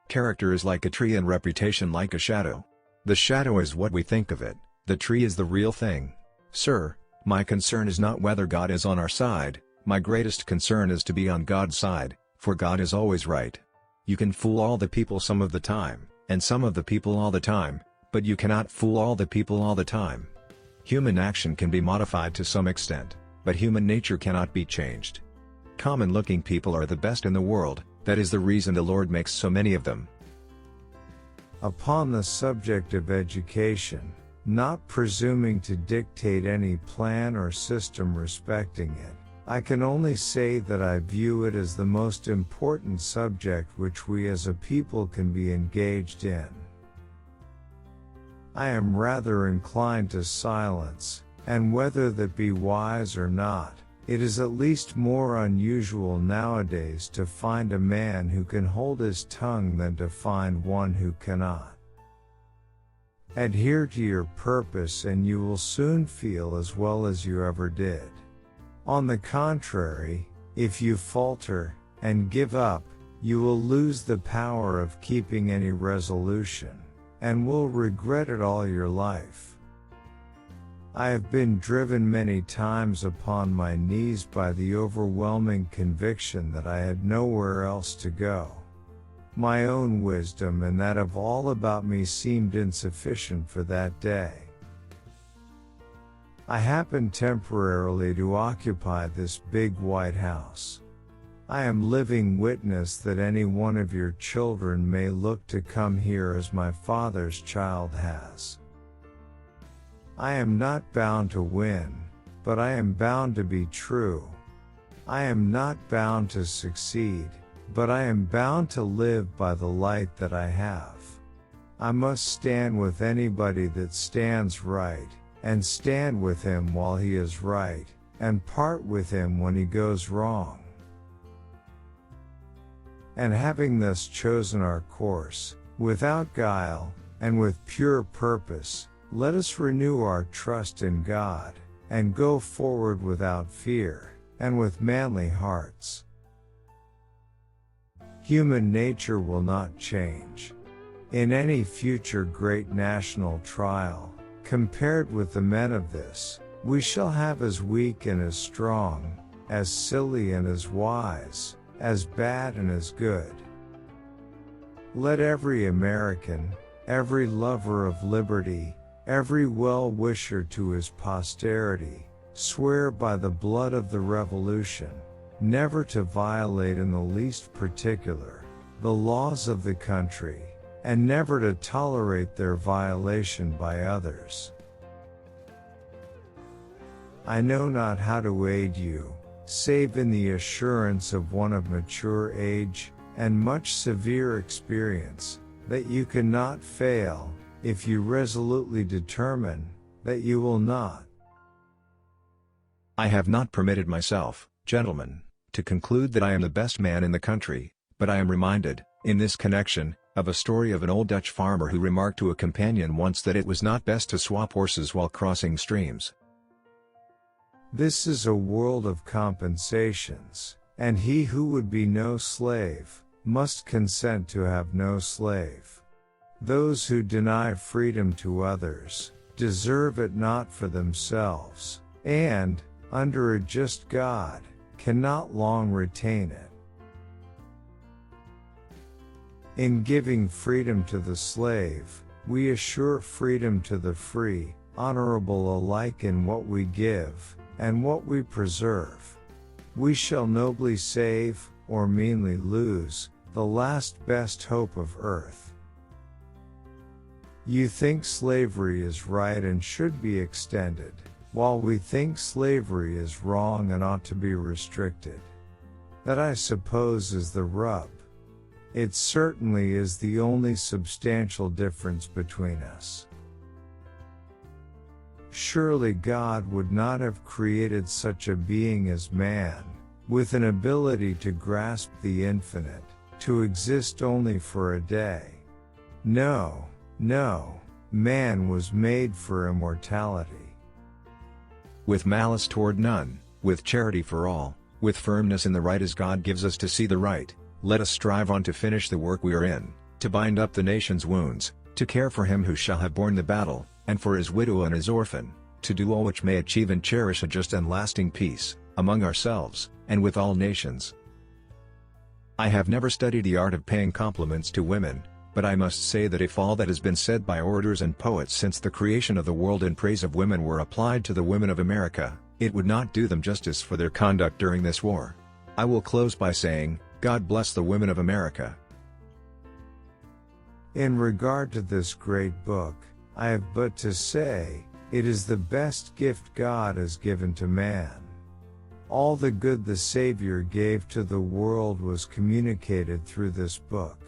Character is like a tree and reputation like a shadow. The shadow is what we think of it, the tree is the real thing. Sir, my concern is not whether God is on our side, my greatest concern is to be on God's side, for God is always right. You can fool all the people some of the time, and some of the people all the time, but you cannot fool all the people all the time. Human action can be modified to some extent, but human nature cannot be changed. Common-looking people are the best in the world, that is the reason the Lord makes so many of them. Upon the subject of education, not presuming to dictate any plan or system respecting it, I can only say that I view it as the most important subject which we as a people can be engaged in. I am rather inclined to silence, and whether that be wise or not, it is at least more unusual nowadays to find a man who can hold his tongue than to find one who cannot. Adhere to your purpose and you will soon feel as well as you ever did. On the contrary, if you falter and give up, you will lose the power of keeping any resolution, and will regret it all your life. I have been driven many times upon my knees by the overwhelming conviction that I had nowhere else to go. My own wisdom and that of all about me seemed insufficient for that day. I happened temporarily to occupy this big white house. I am living witness that any one of your children may look to come here as my father's child has. I am not bound to win, but I am bound to be true. I am not bound to succeed, but I am bound to live by the light that I have. I must stand with anybody that stands right, and stand with him while he is right, and part with him when he goes wrong. And having thus chosen our course, without guile, and with pure purpose, let us renew our trust in God, and go forward without fear, and with manly hearts. Human nature will not change. In any future great national trial, compared with the men of this, we shall have as weak and as strong, as silly and as wise, as bad and as good. Let every American, every lover of liberty, every well-wisher to his posterity, swear by the blood of the Revolution, never to violate in the least particular the laws of the country, and never to tolerate their violation by others. I know not how to aid you, save in the assurance of one of mature age, and much severe experience, that you cannot fail, if you resolutely determine, that you will not. I have not permitted myself, gentlemen, to conclude that I am the best man in the country, but I am reminded, in this connection, of a story of an old Dutch farmer who remarked to a companion once that it was not best to swap horses while crossing streams. This is a world of compensations, and he who would be no slave, must consent to have no slave. Those who deny freedom to others, deserve it not for themselves, and, under a just God, cannot long retain it. In giving freedom to the slave, we assure freedom to the free, honorable alike in what we give, and what we preserve. We shall nobly save, or meanly lose, the last best hope of earth. You think slavery is right and should be extended, while we think slavery is wrong and ought to be restricted. That I suppose is the rub. It certainly is the only substantial difference between us. Surely God would not have created such a being as man, with an ability to grasp the infinite, to exist only for a day. No, no, man was made for immortality. With malice toward none, with charity for all, with firmness in the right as God gives us to see the right, let us strive on to finish the work we are in, to bind up the nation's wounds, to care for him who shall have borne the battle, and for his widow and his orphan, to do all which may achieve and cherish a just and lasting peace, among ourselves, and with all nations. I have never studied the art of paying compliments to women, but I must say that if all that has been said by orators and poets since the creation of the world in praise of women were applied to the women of America, it would not do them justice for their conduct during this war. I will close by saying, God bless the women of America. In regard to this great book, I have but to say, it is the best gift God has given to man. All the good the Savior gave to the world was communicated through this book.